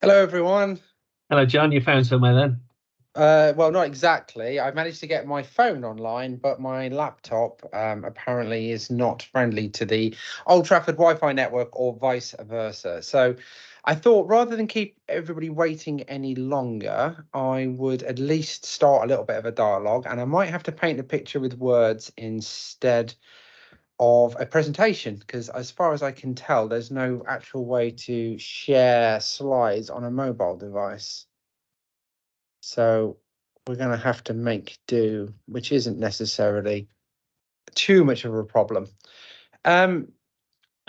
Hello, everyone. Hello, John. You found somewhere then? Well, not exactly. I've managed to get my phone online, but my laptop apparently is not friendly to the Old Trafford Wi-Fi network or vice versa. So I thought rather than keep everybody waiting any longer, I would at least start a little bit of a dialogue, and I might have to paint a picture with words instead of a presentation, because as far as I can tell, there's no actual way to share slides on a mobile device. So we're going to have to make do, which isn't necessarily too much of a problem.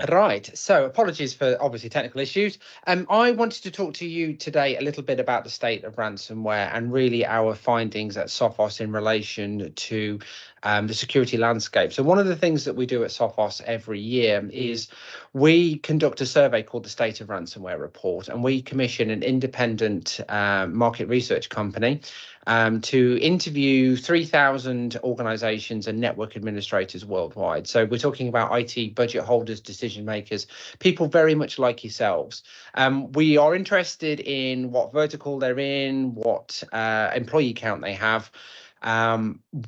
Right, so apologies for obviously technical issues. I wanted to talk to you today a little bit about the state of ransomware and really our findings at Sophos in relation to the security landscape. So one of the things that we do at Sophos every year is we conduct a survey called the State of Ransomware report, and we commission an independent market research company to interview 3,000 organizations and network administrators worldwide. So we're talking about IT budget holders, decision makers, people very much like yourselves. We are interested in what vertical they're in, what employee count they have.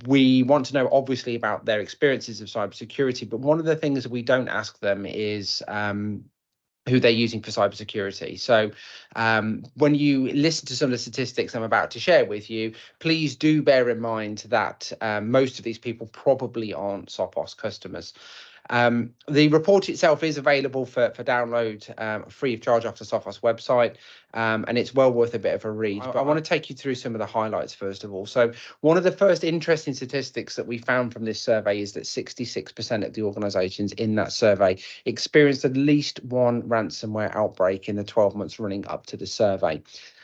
We want to know obviously about their experiences of cybersecurity, but one of the things that we don't ask them is who they're using for cybersecurity. So when you listen to some of the statistics I'm about to share with you, please do bear in mind that most of these people probably aren't Sophos customers. The report itself is available for download free of charge off the Sophos website, and it's well worth a bit of a read. But I want to take you through some of the highlights first of all. So one of the first interesting statistics that we found from this survey is that 66% of the organizations in that survey experienced at least one ransomware outbreak in the 12 months running up to the survey.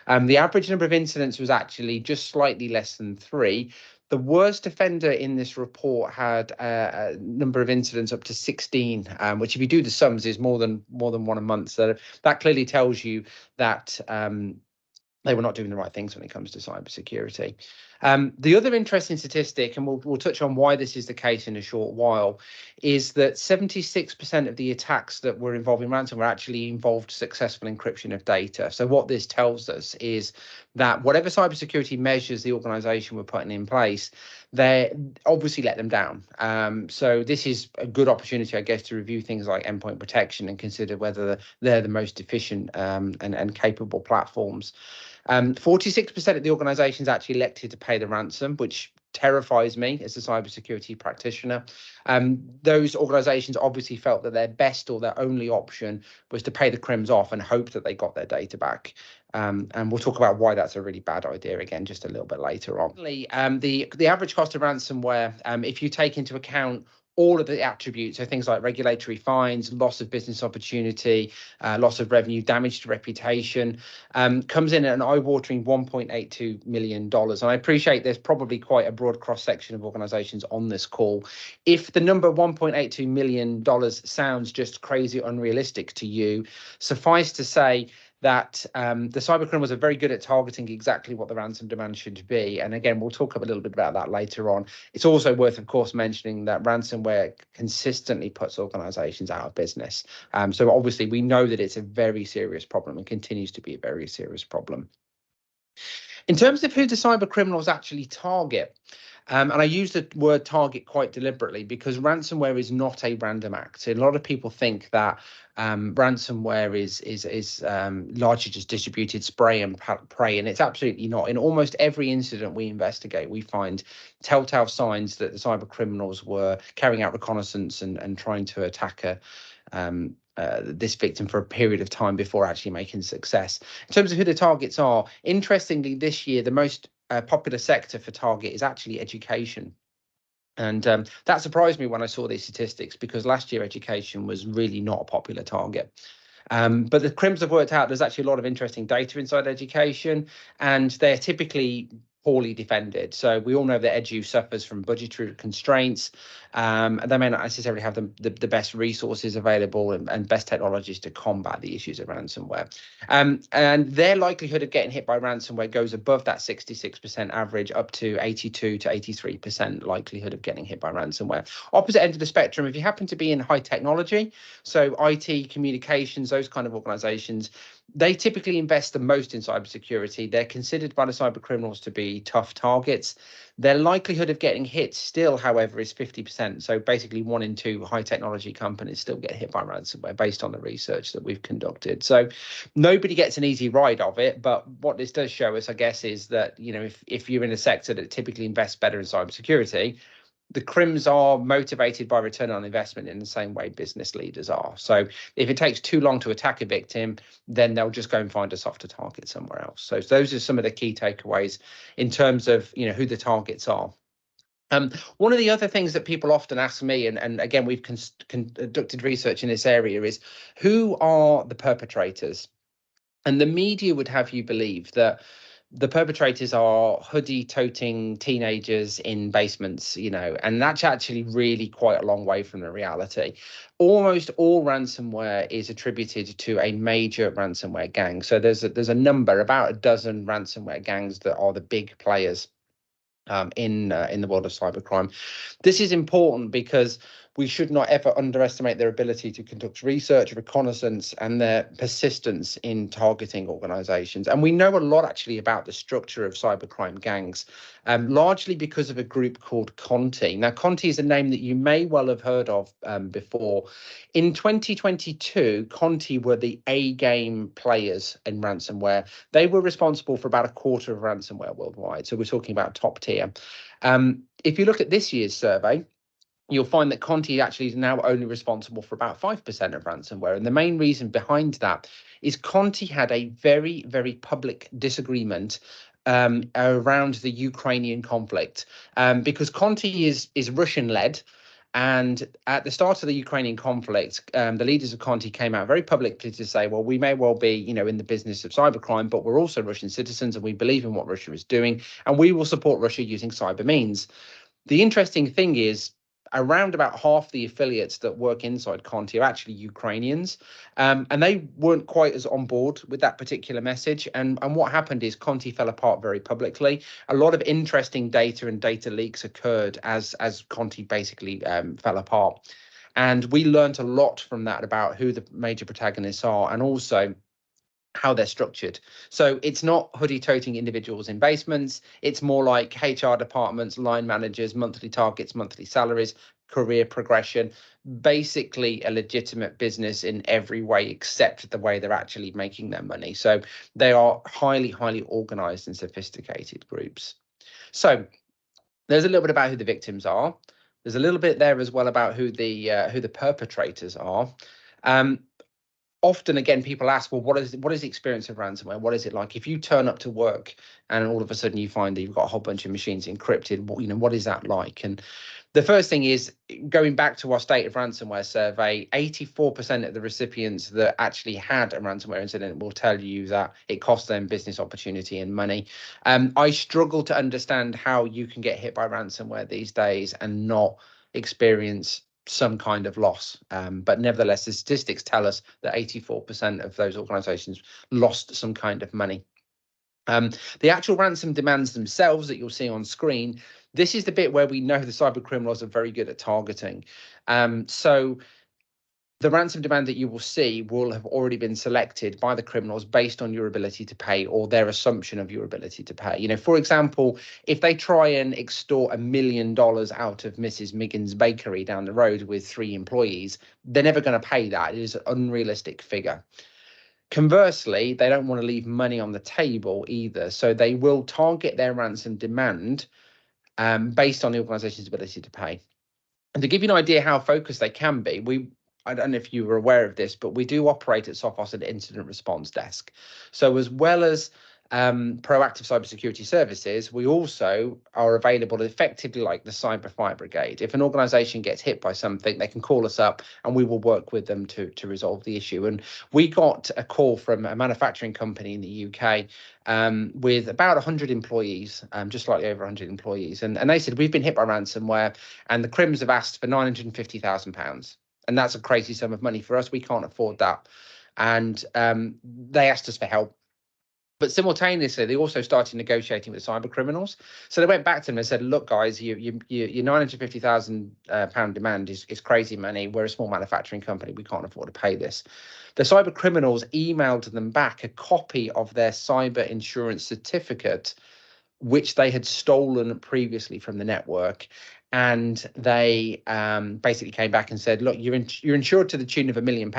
The average number of incidents was actually just slightly less than 3. The worst offender in this report had a number of incidents up to 16, which, if you do the sums, is more than one a month. So that clearly tells you that they were not doing the right things when it comes to cybersecurity. The other interesting statistic, and we'll touch on why this is the case in a short while, is that 76% of the attacks that were involving ransomware actually involved successful encryption of data. So what this tells us is that whatever cybersecurity measures the organization were putting in place, they obviously let them down. So this is a good opportunity, I guess, to review things like endpoint protection and consider whether they're the most efficient and capable platforms. 46% of the organizations actually elected to pay the ransom, which terrifies me as a cybersecurity practitioner. Those organizations obviously felt that their best or their only option was to pay the crims off and hope that they got their data back. And we'll talk about why that's a really bad idea again just a little bit later on. The average cost of ransomware, if you take into account all of the attributes, so things like regulatory fines, loss of business opportunity, loss of revenue, damage to reputation, comes in at an eye-watering $1.82 million. And I appreciate there's probably quite a broad cross-section of organizations on this call. If the number $1.82 million sounds just crazy unrealistic to you, suffice to say that the cybercriminals are very good at targeting exactly what the ransom demand should be. And again, we'll talk a little bit about that later on. It's also worth, of course, mentioning that ransomware consistently puts organizations out of business. So obviously, we know that it's a very serious problem and continues to be a very serious problem. In terms of who the cybercriminals actually target, and I use the word target quite deliberately because ransomware is not a random act. A lot of people think that ransomware is largely just distributed spray and pray, and it's absolutely not. In almost every incident we investigate, we find telltale signs that the cyber criminals were carrying out reconnaissance and trying to attack this victim for a period of time before actually making success. In terms of who the targets are, interestingly, this year the most popular sector for target is actually education. And that surprised me when I saw these statistics because last year education was really not a popular target. But the crims have worked out there's actually a lot of interesting data inside education, and they're typically poorly defended. So we all know that edu suffers from budgetary constraints, and they may not necessarily have the best resources available and best technologies to combat the issues of ransomware. And their likelihood of getting hit by ransomware goes above that 66% average up to 82 to 83% likelihood of getting hit by ransomware. Opposite end of the spectrum, if you happen to be in high technology, so IT, communications, those kind of organizations, They typically invest the most in cybersecurity. They're considered by the cyber criminals to be tough targets. Their likelihood of getting hit still, however, is 50%. So basically 1 in 2 high technology companies still get hit by ransomware based on the research that we've conducted. So nobody gets an easy ride of it. But what this does show us, I guess, is that, if you're in a sector that typically invests better in cybersecurity, the crims are motivated by return on investment in the same way business leaders are. So if it takes too long to attack a victim, then they'll just go and find a softer target somewhere else. So those are some of the key takeaways in terms of who the targets are. One of the other things that people often ask me, and again, we've conducted research in this area, is who are the perpetrators? And the media would have you believe that the perpetrators are hoodie-toting teenagers in basements, and that's actually really quite a long way from the reality. Almost all ransomware is attributed to a major ransomware gang. So there's a number, about a dozen ransomware gangs that are the big players in the world of cybercrime. This is important because we should not ever underestimate their ability to conduct research, reconnaissance, and their persistence in targeting organizations. And we know a lot actually about the structure of cybercrime gangs, largely because of a group called Conti. Now, Conti is a name that you may well have heard of before. In 2022, Conti were the A-game players in ransomware. They were responsible for about a quarter of ransomware worldwide. So we're talking about top tier. If you look at this year's survey, you'll find that Conti actually is now only responsible for about 5% of ransomware. And the main reason behind that is Conti had a very, very public disagreement around the Ukrainian conflict, because Conti is Russian-led. And at the start of the Ukrainian conflict, the leaders of Conti came out very publicly to say, well, we may well be, in the business of cybercrime, but we're also Russian citizens and we believe in what Russia is doing, and we will support Russia using cyber means. The interesting thing is, around about half the affiliates that work inside Conti are actually Ukrainians, and they weren't quite as on board with that particular message. And what happened is Conti fell apart very publicly. A lot of interesting data and data leaks occurred as Conti basically fell apart. And we learned a lot from that about who the major protagonists are, and also how they're structured. So it's not hoodie-toting individuals in basements. It's more like HR departments, line managers, monthly targets, monthly salaries, career progression, basically a legitimate business in every way except the way they're actually making their money. So they are highly, highly organized and sophisticated groups. So there's a little bit about who the victims are. There's a little bit there as well about who the perpetrators are. Often, again, people ask, well, what is the experience of ransomware? What is it like if you turn up to work and all of a sudden you find that you've got a whole bunch of machines encrypted? What is that like? And the first thing is, going back to our State of Ransomware survey, 84% of the recipients that actually had a ransomware incident will tell you that it cost them business opportunity and money. I struggle to understand how you can get hit by ransomware these days and not experience some kind of loss, but nevertheless, the statistics tell us that 84% of those organizations lost some kind of money. The actual ransom demands themselves that you'll see on screen, this is the bit where we know the cyber criminals are very good at targeting. So the ransom demand that you will see will have already been selected by the criminals based on your ability to pay, or their assumption of your ability to pay. For example, if they try and extort $1 million out of Mrs. Miggins' bakery down the road with 3 employees, they're never going to pay that. It is an unrealistic figure. Conversely, they don't want to leave money on the table either. So they will target their ransom demand based on the organization's ability to pay. And to give you an idea how focused they can be, I don't know if you were aware of this, but we do operate at Sophos an incident response desk. So as well as proactive cybersecurity services, we also are available effectively like the cyber fire brigade. If an organization gets hit by something, they can call us up and we will work with them to resolve the issue. And we got a call from a manufacturing company in the UK with about 100 employees, just slightly over 100 employees. And they said, we've been hit by ransomware and the crims have asked for £950,000. And that's a crazy sum of money for us. We can't afford that. And they asked us for help. But simultaneously, they also started negotiating with cyber criminals. So they went back to them and said, "Look, guys, your £950,000 demand is crazy money. We're a small manufacturing company. We can't afford to pay this." The cyber criminals emailed them back a copy of their cyber insurance certificate, which they had stolen previously from the network. And they basically came back and said, "Look, you're insured to the tune of £1 million.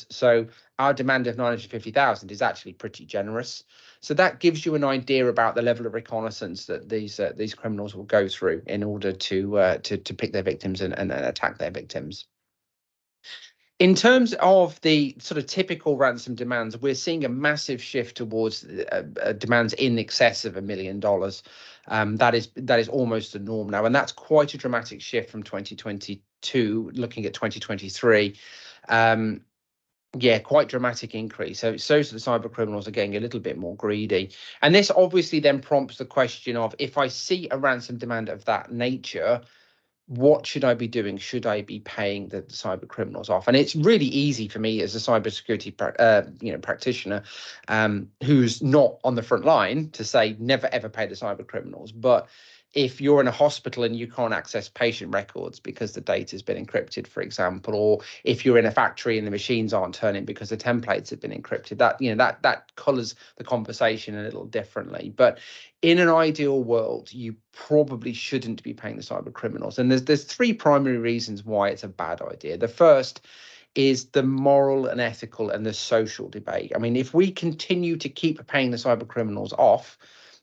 So our demand of 950,000 is actually pretty generous." So that gives you an idea about the level of reconnaissance that these criminals will go through in order to pick their victims and attack their victims. In terms of the sort of typical ransom demands, we're seeing a massive shift towards demands in excess of $1 million. That is almost the norm now, and that's quite a dramatic shift from 2022. Looking at 2023, yeah, quite dramatic increase. So the cyber criminals are getting a little bit more greedy, and this obviously then prompts the question of, if I see a ransom demand of that nature, what should I be doing? Should I be paying the cyber criminals off? And it's really easy for me as a cybersecurity practitioner who's not on the front line to say never ever pay the cyber criminals. But if you're in a hospital and you can't access patient records because the data has been encrypted, for example, or if you're in a factory and the machines aren't turning because the templates have been encrypted, that colors the conversation a little differently. But in an ideal world, you probably shouldn't be paying the cyber criminals. And there's three primary reasons why it's a bad idea. The first is the moral and ethical and the social debate. I mean, if we continue to keep paying the cyber criminals off,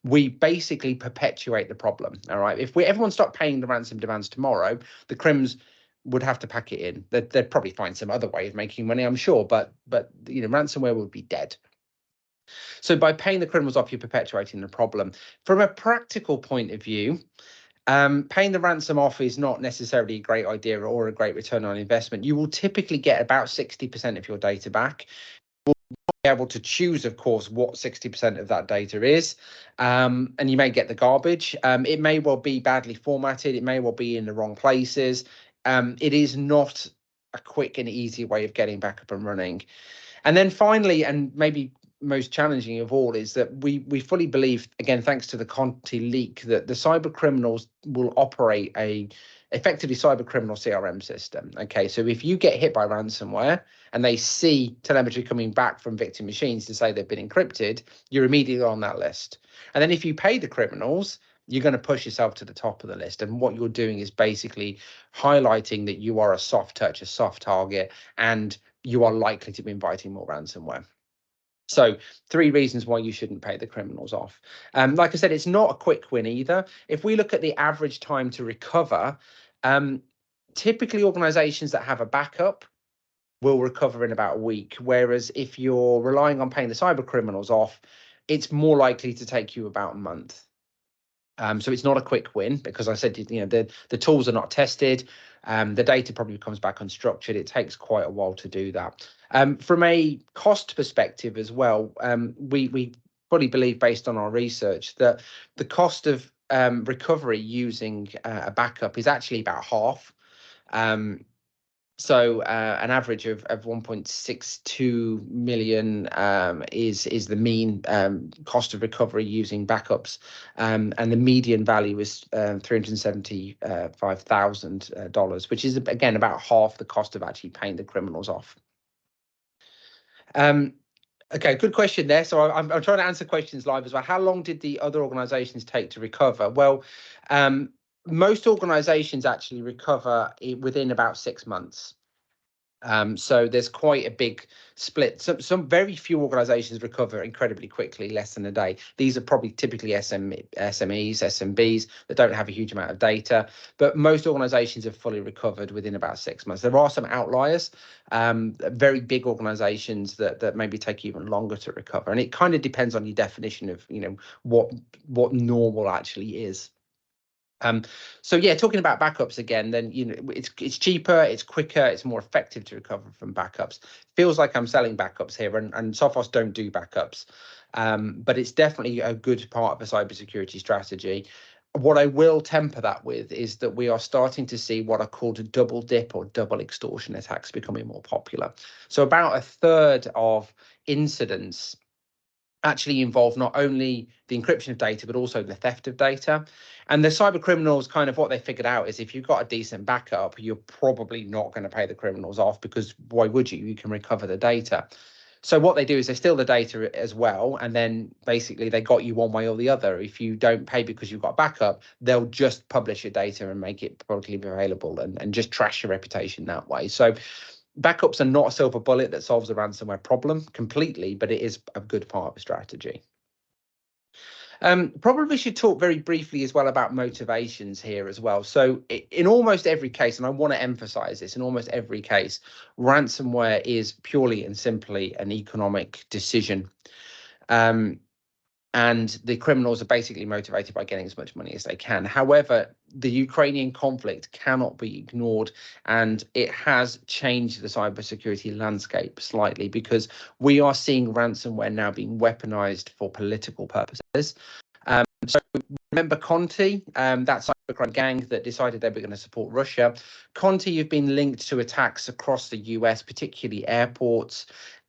we basically perpetuate the problem. All right. If everyone stopped paying the ransom demands tomorrow, the crims would have to pack it in. They'd probably find some other way of making money, I'm sure, but ransomware would be dead. So by paying the criminals off, you're perpetuating the problem. From a practical point of view, paying the ransom off is not necessarily a great idea or a great return on investment. You will typically get about 60% of your data back. You'll be able to choose, of course, what 60% of that data is, and you may get the garbage. It may well be badly formatted. It may well be in the wrong places. It is not a quick and easy way of getting back up and running. And then finally, and maybe most challenging of all, is that we fully believe, again, thanks to the Conti leak, that the cyber criminals will operate a effectively cyber criminal CRM system. Okay, so if you get hit by ransomware and they see telemetry coming back from victim machines to say they've been encrypted, you're immediately on that list. And then if you pay the criminals, you're going to push yourself to the top of the list. And what you're doing is basically highlighting that you are a soft touch, a soft target, and you are likely to be inviting more ransomware. So 3 reasons why you shouldn't pay the criminals off. Like I said, it's not a quick win either. If we look at the average time to recover, typically organizations that have a backup will recover in about a week. Whereas if you're relying on paying the cyber criminals off, it's more likely to take you about a month. So it's not a quick win because I said, the tools are not tested. The data probably comes back unstructured. It takes quite a while to do that. From a cost perspective as well, we fully believe, based on our research, that the cost of recovery using a backup is actually about half. So an average of 1.62 million is the mean cost of recovery using backups, and the median value is $375,000, which is again about half the cost of actually paying the criminals off. Okay, good question there. So I'm trying to answer questions live as well. How long did the other organisations take to recover? Well, most organisations actually recover within about 6 months. So there's quite a big split. Some very few organizations recover incredibly quickly, less than a day. These are probably typically SMEs, SMBs that don't have a huge amount of data, but most organizations have fully recovered within about 6 months. There are some outliers, very big organizations that maybe take even longer to recover. And it kind of depends on your definition of, what normal actually is. So yeah, talking about backups again, then it's cheaper, it's quicker, it's more effective to recover from backups. Feels like I'm selling backups here, and Sophos don't do backups, but it's definitely a good part of a cybersecurity strategy. What I will temper that with is that we are starting to see what are called double dip or double extortion attacks becoming more popular. So about a third of incidents actually involve not only the encryption of data, but also the theft of data. And the cyber criminals, kind of what they figured out is if you've got a decent backup, you're probably not going to pay the criminals off, because why would you? You can recover the data. So what they do is they steal the data as well, and then basically they got you one way or the other. If you don't pay because you've got backup, they'll just publish your data and make it publicly available, and just trash your reputation that way. So backups are not a silver bullet that solves the ransomware problem completely, but it is a good part of the strategy. Probably should talk very briefly as well about motivations here as well. So in almost every case, and I want to emphasize this, in almost every case, ransomware is purely and simply an economic decision. And the criminals are basically motivated by getting as much money as they can. However, the Ukrainian conflict cannot be ignored, and it has changed the cybersecurity landscape slightly, because we are seeing ransomware now being weaponized for political purposes. So remember Conti, that cybercrime gang that decided they were going to support Russia. Conti, you've been linked to attacks across the US, particularly airports,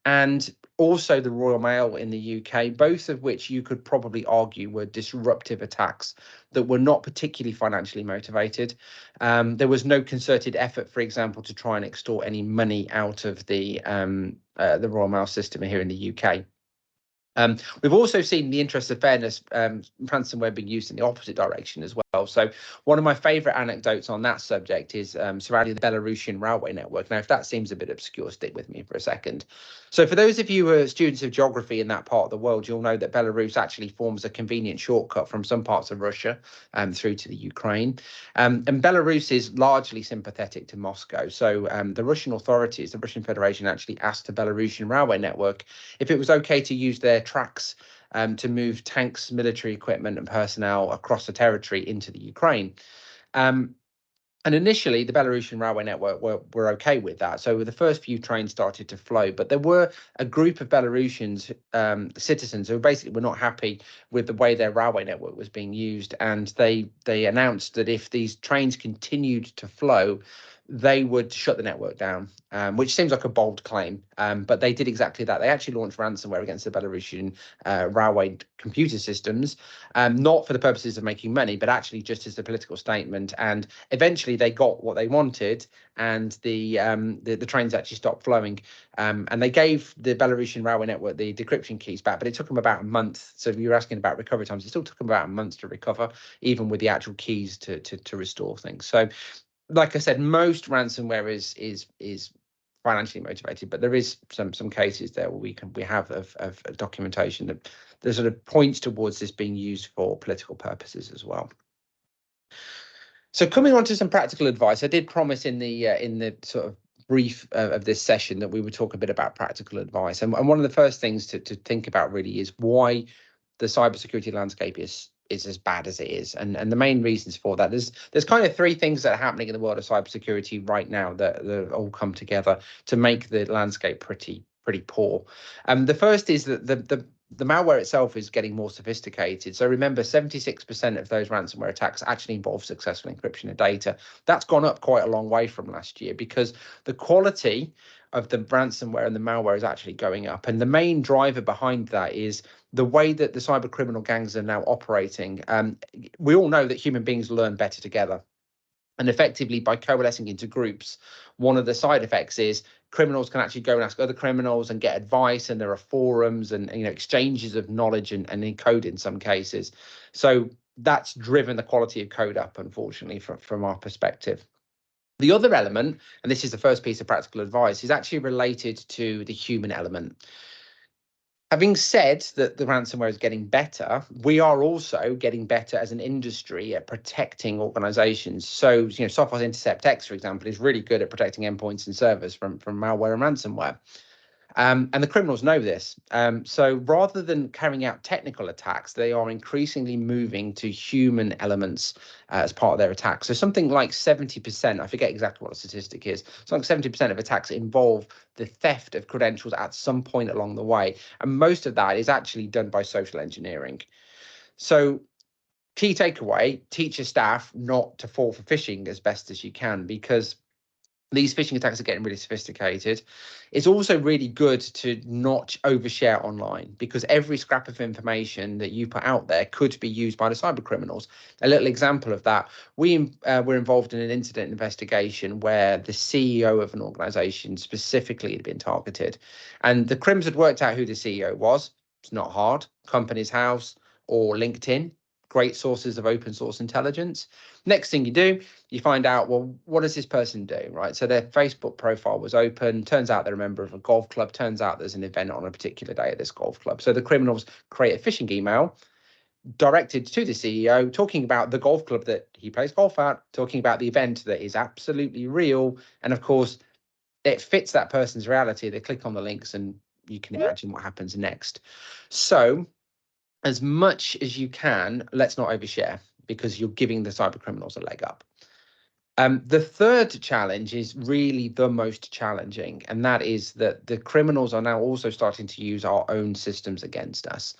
and also the Royal Mail in the UK, both of which you could probably argue were disruptive attacks that were not particularly financially motivated. There was no concerted effort, for example, to try and extort any money out of the Royal Mail system here in the UK. We've also seen, in the interest of fairness, ransomware being used in the opposite direction as well. So one of my favourite anecdotes on that subject is surrounding the Belarusian railway network. Now, if that seems a bit obscure, stick with me for a second. So for those of you who are students of geography in that part of the world, you'll know that Belarus actually forms a convenient shortcut from some parts of Russia through to the Ukraine. And Belarus is largely sympathetic to Moscow. So the Russian authorities, the Russian Federation, actually asked the Belarusian railway network if it was okay to use their tracks to move tanks, military equipment and personnel across the territory into the Ukraine. And initially, the Belarusian railway network were okay with that. So the first few trains started to flow, but there were a group of Belarusians citizens who basically were not happy with the way their railway network was being used, and they announced that if these trains continued to flow, they would shut the network down, which seems like a bold claim, but they did exactly that. They actually launched ransomware against the Belarusian railway computer systems, not for the purposes of making money, but actually just as a political statement. And eventually they got what they wanted, and the trains actually stopped flowing. And they gave the Belarusian railway network the decryption keys back, but it took them about a month. So if you're asking about recovery times, it still took them about a month to recover, even with the actual keys to restore things. So like I said, most ransomware is financially motivated, but there is some cases there where we have of documentation that sort of points towards this being used for political purposes as well. So coming on to some practical advice, I did promise in the sort of brief of this session that we would talk a bit about practical advice, and one of the first things to think about really is why the cybersecurity landscape is as bad as it is, and the main reasons for that. There's kind of three things that are happening in the world of cybersecurity right now that all come together to make the landscape pretty poor. The first is that the malware itself is getting more sophisticated. So remember, 76% of those ransomware attacks actually involve successful encryption of data. That's gone up quite a long way from last year, because the quality of the ransomware and the malware is actually going up. And the main driver behind that is the way that the cyber criminal gangs are now operating. We all know that human beings learn better together. And effectively, by coalescing into groups, one of the side effects is criminals can actually go and ask other criminals and get advice, and there are forums and exchanges of knowledge and code in some cases. So that's driven the quality of code up, unfortunately, from our perspective. The other element, and this is the first piece of practical advice, is actually related to the human element. Having said that the ransomware is getting better, we are also getting better as an industry at protecting organizations. So, Sophos Intercept X, for example, is really good at protecting endpoints and servers from malware and ransomware. And the criminals know this. So rather than carrying out technical attacks, they are increasingly moving to human elements as part of their attacks. So something like 70%, I forget exactly what the statistic is, something like 70% of attacks involve the theft of credentials at some point along the way. And most of that is actually done by social engineering. So key takeaway, teach your staff not to fall for phishing as best as you can, because These phishing attacks are getting really sophisticated. It's also really good to not overshare online, because every scrap of information that you put out there could be used by the cyber criminals. A little example of that: we were involved in an incident investigation where the CEO of an organization specifically had been targeted, and the crims had worked out who the CEO was. It's not hard. Company's House or LinkedIn, great sources of open source intelligence. Next thing you do, you find out, well, what does this person do, right? So their Facebook profile was open. Turns out they're a member of a golf club. Turns out there's an event on a particular day at this golf club. So the criminals create a phishing email directed to the CEO, talking about the golf club that he plays golf at, talking about the event that is absolutely real. And of course, it fits that person's reality. They click on the links and you can imagine what happens next. So as much as you can, let's not overshare, because you're giving the cyber criminals a leg up. The third challenge is really the most challenging, and that is that the criminals are now also starting to use our own systems against us.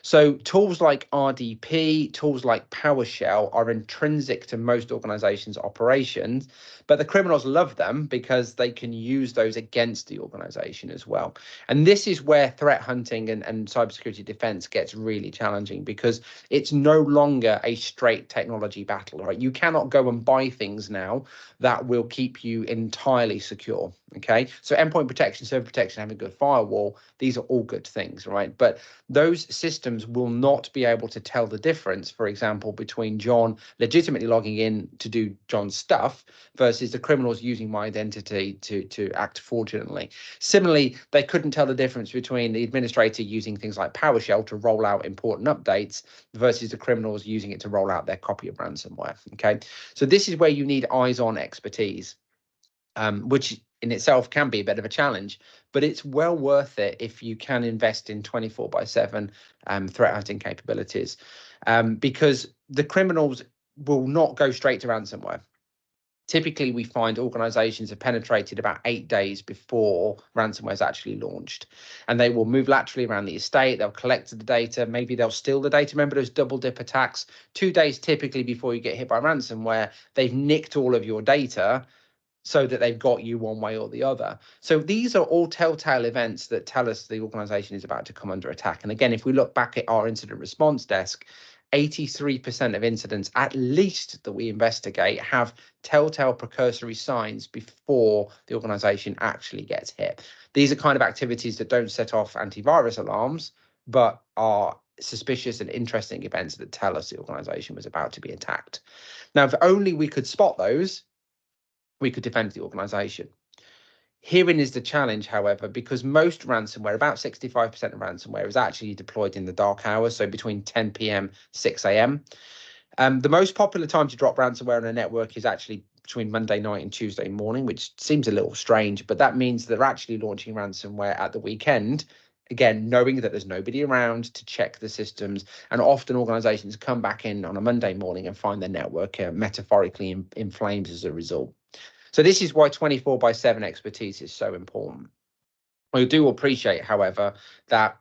So tools like RDP, tools like PowerShell are intrinsic to most organizations' operations, but the criminals love them because they can use those against the organization as well. And this is where threat hunting and cybersecurity defense gets really challenging, because it's no longer a straight technology battle, right? You cannot go and buy things now that will keep you entirely secure. Okay, so endpoint protection, server protection, having a good firewall, these are all good things, right? But those systems will not be able to tell the difference, for example, between Jon legitimately logging in to do Jon's stuff versus the criminals using my identity to act fraudulently. Similarly, they couldn't tell the difference between the administrator using things like PowerShell to roll out important updates versus the criminals using it to roll out their copy of ransomware. Okay, so this is where you need eyes-on expertise, which in itself can be a bit of a challenge, but it's well worth it if you can invest in 24/7 threat hunting capabilities, because the criminals will not go straight to ransomware. Typically, we find organizations have penetrated about 8 days before ransomware is actually launched, and they will move laterally around the estate. They'll collect the data. Maybe they'll steal the data. Remember those double dip attacks? 2 days typically before you get hit by ransomware, they've nicked all of your data so that they've got you one way or the other. So these are all telltale events that tell us the organization is about to come under attack. And again, if we look back at our incident response desk, 83% of incidents, at least that we investigate, have telltale precursory signs before the organization actually gets hit. These are kind of activities that don't set off antivirus alarms, but are suspicious and interesting events that tell us the organization was about to be attacked. Now, if only we could spot those, we could defend the organization. Herein is the challenge, however, because most ransomware, about 65% of ransomware, is actually deployed in the dark hours, so between 10 p.m. 6 a.m. The most popular time to drop ransomware on a network is actually between Monday night and Tuesday morning, which seems a little strange, but that means they're actually launching ransomware at the weekend, again, knowing that there's nobody around to check the systems. And often organizations come back in on a Monday morning and find their network metaphorically in flames as a result. So this is why 24/7 expertise is so important. I do appreciate, however, that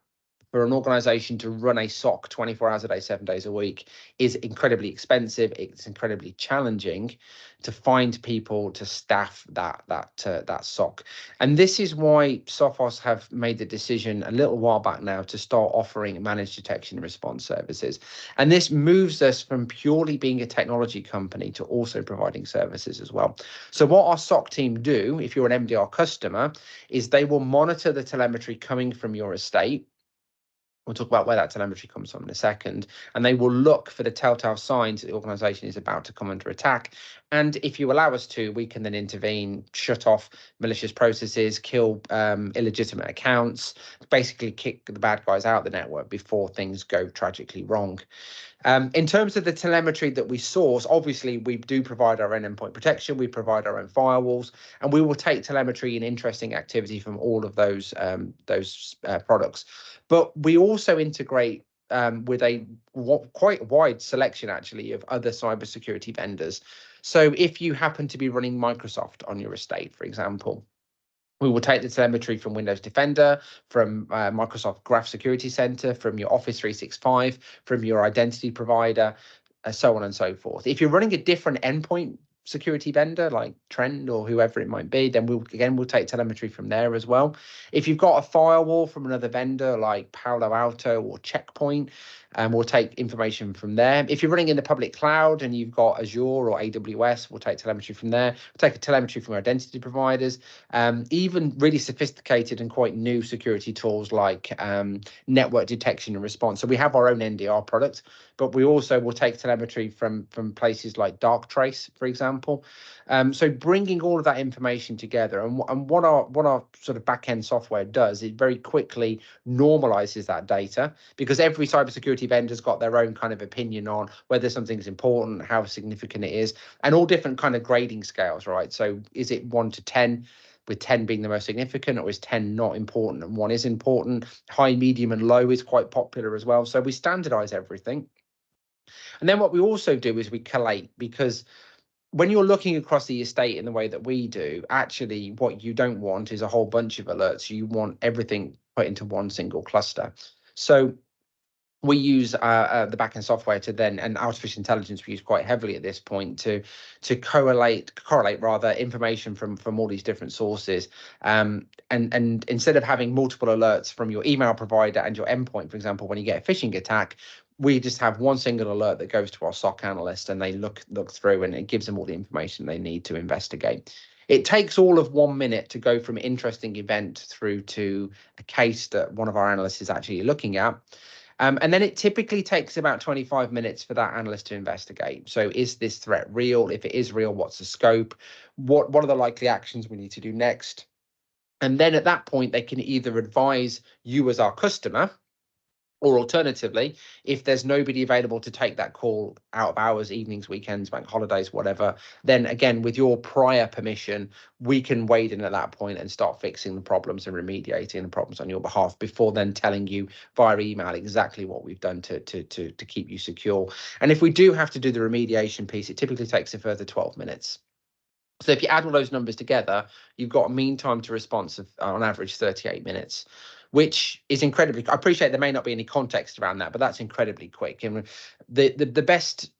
for an organization to run a SOC 24 hours a day, 7 days a week is incredibly expensive. It's incredibly challenging to find people to staff that SOC. And this is why Sophos have made the decision a little while back now to start offering managed detection and response services. And this moves us from purely being a technology company to also providing services as well. So what our SOC team do, if you're an MDR customer, is they will monitor the telemetry coming from your estate. We'll talk about where that telemetry comes from in a second. And they will look for the telltale signs that the organization is about to come under attack. And if you allow us to, we can then intervene, shut off malicious processes, kill illegitimate accounts, basically kick the bad guys out of the network before things go tragically wrong. In terms of the telemetry that we source, obviously we do provide our own endpoint protection, we provide our own firewalls, and we will take telemetry and interesting activity from all of those products. But we also integrate with a quite wide selection, actually, of other cybersecurity vendors. So if you happen to be running Microsoft on your estate, for example, we will take the telemetry from Windows Defender, from Microsoft Graph Security Center, from your Office 365, from your identity provider, so on and so forth. If you're running a different endpoint security vendor like Trend or whoever it might be, then we'll take telemetry from there as well. If you've got a firewall from another vendor like Palo Alto or Checkpoint, we'll take information from there. If you're running in the public cloud and you've got Azure or AWS, we'll take telemetry from there. We'll take a telemetry from identity providers, even really sophisticated and quite new security tools like network detection and response. So we have our own NDR product, but we also will take telemetry from places like Darktrace, for example. So bringing all of that information together, and what our sort of back-end software does, it very quickly normalizes that data, because every cybersecurity vendor's got their own kind of opinion on whether something's important, how significant it is, and all different kind of grading scales, right? So is it 1 to 10? With 10 being the most significant, or is 10 not important and 1 is important? High, medium, and low is quite popular as well. So we standardize everything. And then what we also do is we collate, because when you're looking across the estate in the way that we do, actually what you don't want is a whole bunch of alerts. You want everything put into one single cluster. So we use the backend software to then, and artificial intelligence we use quite heavily at this point to correlate rather information from all these different sources, and instead of having multiple alerts from your email provider and your endpoint, for example, when you get a phishing attack, we just have one single alert that goes to our SOC analyst, and they look through, and it gives them all the information they need to investigate. It takes all of 1 minute to go from interesting event through to a case that one of our analysts is actually looking at. And then it typically takes about 25 minutes for that analyst to investigate. So is this threat real? If it is real, what's the scope? What are the likely actions we need to do next? And then at that point, they can either advise you as our customer, or alternatively, if there's nobody available to take that call out of hours, evenings, weekends, bank holidays, whatever, then again, with your prior permission, we can wade in at that point and start fixing the problems and remediating the problems on your behalf, before then telling you via email exactly what we've done to keep you secure. And if we do have to do the remediation piece, it typically takes a further 12 minutes. So if you add all those numbers together, you've got a mean time to response of on average 38 minutes, which is incredibly. I appreciate there may not be any context around that, but that's incredibly quick. And the best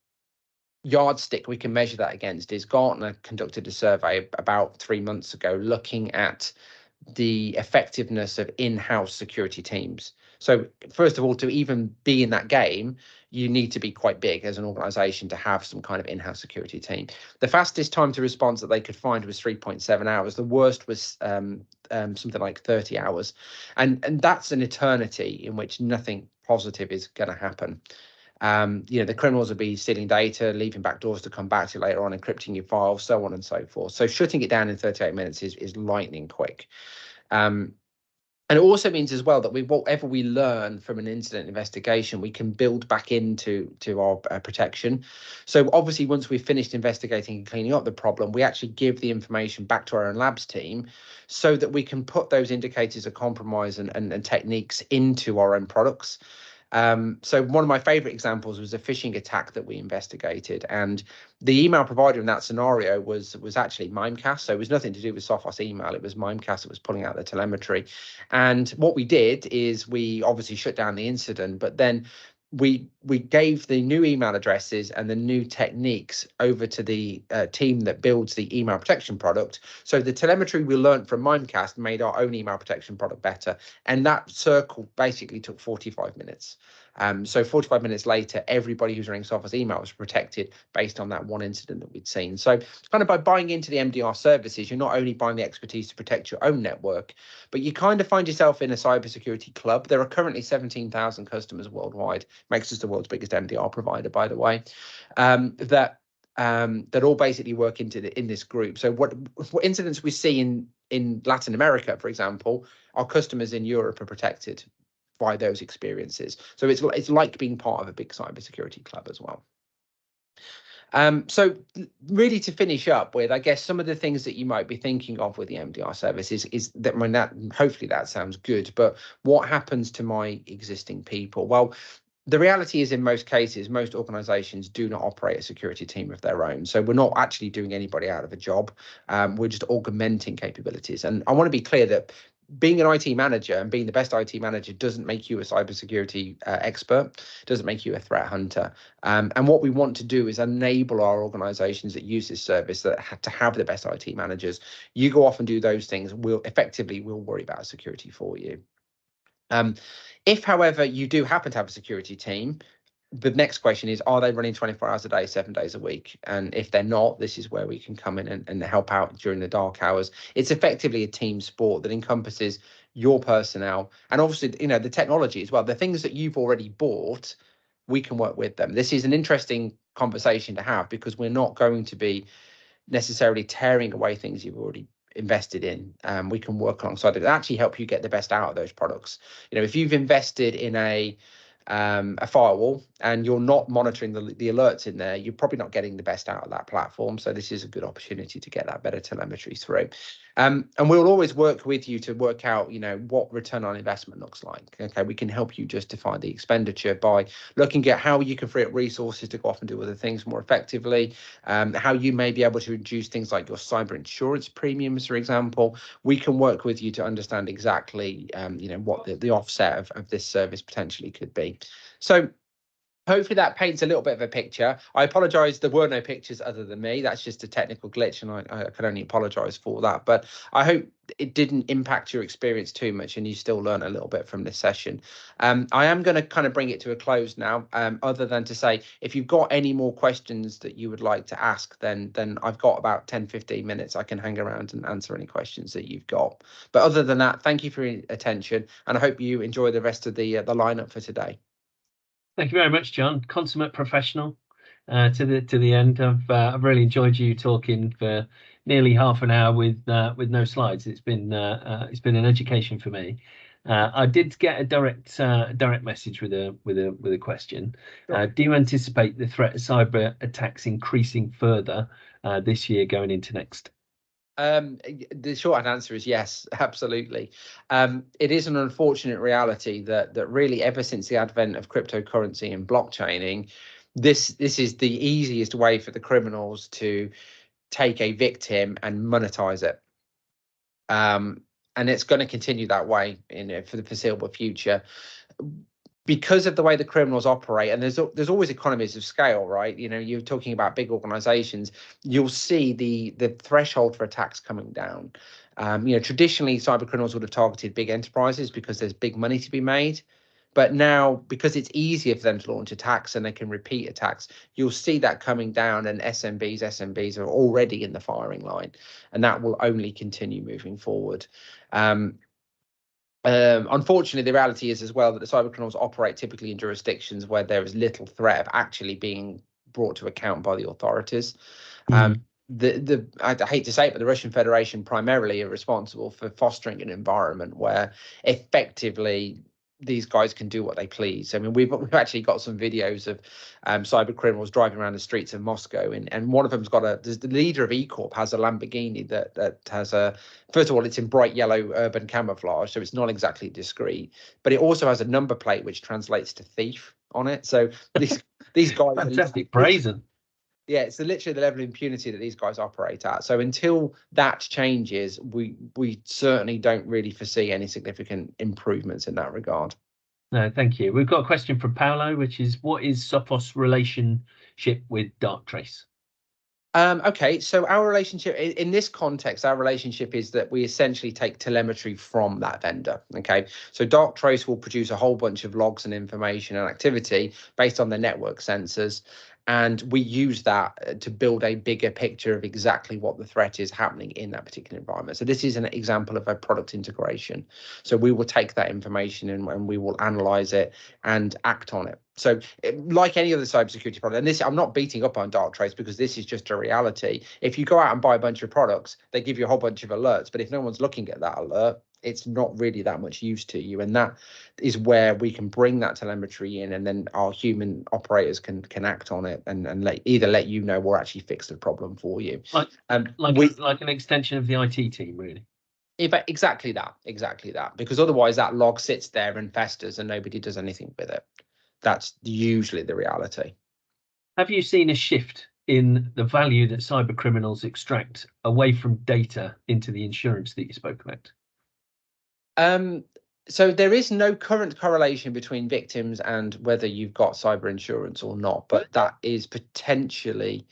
yardstick we can measure that against is Gartner conducted a survey about 3 months ago looking at the effectiveness of in-house security teams. So first of all, to even be in that game, you need to be quite big as an organization to have some kind of in-house security team. The fastest time to response that they could find was 3.7 hours. The worst was something like 30 hours. And that's an eternity in which nothing positive is going to happen. The criminals will be stealing data, leaving back doors to come back to later on, encrypting your files, so on and so forth. So shutting it down in 38 minutes is lightning quick. And it also means as well that whatever we learn from an incident investigation, we can build back into our protection. So obviously, once we've finished investigating and cleaning up the problem, we actually give the information back to our own labs team so that we can put those indicators of compromise and techniques into our own products. So one of my favorite examples was a phishing attack that we investigated, and the email provider in that scenario was actually Mimecast. So it was nothing to do with Sophos email. It was Mimecast that was pulling out the telemetry. And what we did is we obviously shut down the incident, but then we gave the new email addresses and the new techniques over to the team that builds the email protection product. So the telemetry we learned from Mimecast made our own email protection product better. And that circle basically took 45 minutes. So 45 minutes later, everybody who's running Sophos email was protected based on that one incident that we'd seen. So kind of by buying into the MDR services, you're not only buying the expertise to protect your own network, but you kind of find yourself in a cybersecurity club. There are currently 17,000 customers worldwide. Makes us the world's biggest MDR provider, by the way, that all basically work in this group. So what incidents we see in Latin America, for example, our customers in Europe are protected by those experiences. So it's like being part of a big cybersecurity club as well. So really to finish up with, I guess some of the things that you might be thinking of with the MDR service is that, hopefully that sounds good, but what happens to my existing people? Well, the reality is, in most cases, most organizations do not operate a security team of their own. So we're not actually doing anybody out of a job. We're just augmenting capabilities. And I want to be clear that being an IT manager and being the best IT manager doesn't make you a cybersecurity expert, doesn't make you a threat hunter. And what we want to do is enable our organizations that use this service to have the best IT managers. You go off and do those things, we'll worry about security for you. If, however, you do happen to have a security team, the next question is, are they running 24 hours a day, 7 days a week? And if they're not, this is where we can come in and help out during the dark hours. It's effectively a team sport that encompasses your personnel and obviously, the technology as well. The things that you've already bought, we can work with them. This is an interesting conversation to have because we're not going to be necessarily tearing away things you've already invested in. We can work alongside it and actually help you get the best out of those products. If you've invested in a firewall and you're not monitoring the alerts in there, you're probably not getting the best out of that platform. So this is a good opportunity to get that better telemetry through. And we'll always work with you to work out, what return on investment looks like. Okay, we can help you justify the expenditure by looking at how you can free up resources to go off and do other things more effectively, how you may be able to reduce things like your cyber insurance premiums, for example. We can work with you to understand exactly, what the offset of this service potentially could be. So hopefully that paints a little bit of a picture. I apologize, there were no pictures other than me. That's just a technical glitch, and I can only apologize for that. But I hope it didn't impact your experience too much and you still learn a little bit from this session. I am going to kind of bring it to a close now, other than to say, if you've got any more questions that you would like to ask, then I've got about 10-15 minutes. I can hang around and answer any questions that you've got. But other than that, thank you for your attention, and I hope you enjoy the rest of the lineup for today. Thank you very much, John. Consummate professional to the end. I've really enjoyed you talking for nearly half an hour with no slides. It's been an education for me. I did get a direct message with a question. Sure. Do you anticipate the threat of cyber attacks increasing further this year going into next? The short answer is yes, absolutely. It is an unfortunate reality that really ever since the advent of cryptocurrency and blockchaining, this is the easiest way for the criminals to take a victim and monetize it. And it's going to continue that way for the foreseeable future. Because of the way the criminals operate, and there's always economies of scale, right? You're talking about big organizations, you'll see the threshold for attacks coming down. Traditionally, cyber criminals would have targeted big enterprises because there's big money to be made. But now, because it's easier for them to launch attacks and they can repeat attacks, you'll see that coming down, and SMBs are already in the firing line, and that will only continue moving forward. Unfortunately, the reality is as well that the cyber criminals operate typically in jurisdictions where there is little threat of actually being brought to account by the authorities. I hate to say it, but the Russian Federation primarily are responsible for fostering an environment where effectively these guys can do what they please. I mean, we've actually got some videos of cyber criminals driving around the streets of Moscow, and one of them's got the leader of E Corp has a Lamborghini that has first of all, it's in bright yellow urban camouflage, so it's not exactly discreet, but it also has a number plate which translates to thief on it. So these guys fantastic, brazen. Yeah, it's literally the level of impunity that these guys operate at. So until that changes, we certainly don't really foresee any significant improvements in that regard. No, thank you. We've got a question from Paolo, which is, what is Sophos' relationship with Darktrace? Okay, so our relationship in this context, our relationship is that we essentially take telemetry from that vendor. Okay, so Darktrace will produce a whole bunch of logs and information and activity based on the network sensors, and we use that to build a bigger picture of exactly what the threat is happening in that particular environment. So this is an example of a product integration. So we will take that information and we will analyze it and act on it. So like any other cybersecurity product, and this, I'm not beating up on Darktrace because this is just a reality. If you go out and buy a bunch of products, they give you a whole bunch of alerts, but if no one's looking at that alert, it's not really that much use to you. And that is where we can bring that telemetry in, and then our human operators can act on it and either let you know or actually fix the problem for you. Like an extension of the IT team, really. Exactly that, because otherwise that log sits there and festers and nobody does anything with it. That's usually the reality. Have you seen a shift in the value that cyber criminals extract away from data into the insurance that you spoke about? So there is no current correlation between victims and whether you've got cyber insurance or not, but that is potentially,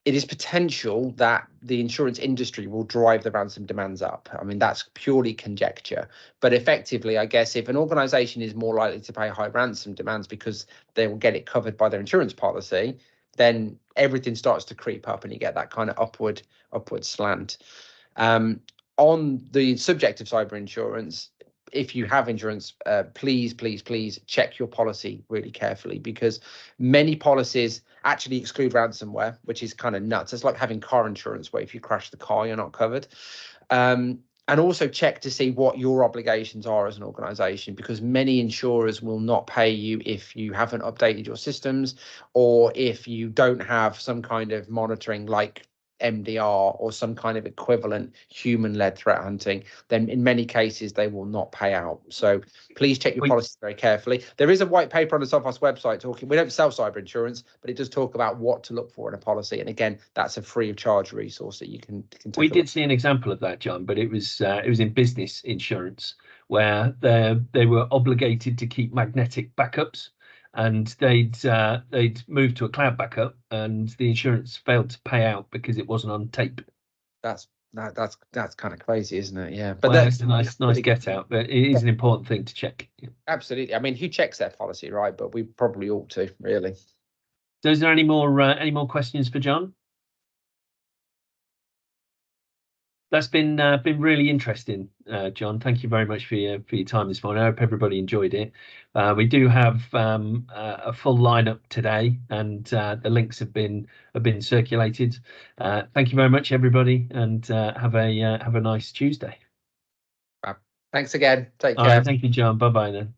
it is potential that the insurance industry will drive the ransom demands up. I mean, that's purely conjecture, but effectively, I guess if an organization is more likely to pay high ransom demands because they will get it covered by their insurance policy, then everything starts to creep up and you get that kind of upward slant. On the subject of cyber insurance, if you have insurance, please check your policy really carefully, because many policies actually exclude ransomware, which is kind of nuts. It's like having car insurance where if you crash the car, you're not covered. And also check to see what your obligations are as an organization, because many insurers will not pay you if you haven't updated your systems, or if you don't have some kind of monitoring like MDR or some kind of equivalent human-led threat hunting. Then in many cases they will not pay out. So please check your policies very carefully. There is a white paper on the Sophos website talking, we don't sell cyber insurance, but it does talk about what to look for in a policy. And again, that's a free of charge resource that you can take. We did see an example of that, John, but it was in business insurance, where they were obligated to keep magnetic backups, and they'd moved to a cloud backup, and the insurance failed to pay out because it wasn't on tape. That's kind of crazy, isn't it? Yeah, but that's a nice get out, but it is an important thing to check. Yeah. Absolutely. I mean, who checks their policy, right? But we probably ought to, really. So is there any more questions for John? That's been really interesting, John. Thank you very much for your time this morning. I hope everybody enjoyed it. We do have a full lineup today, and the links have been circulated. Thank you very much, everybody, and have a nice Tuesday. Thanks again. Take care. All right, thank you, John. Bye bye then.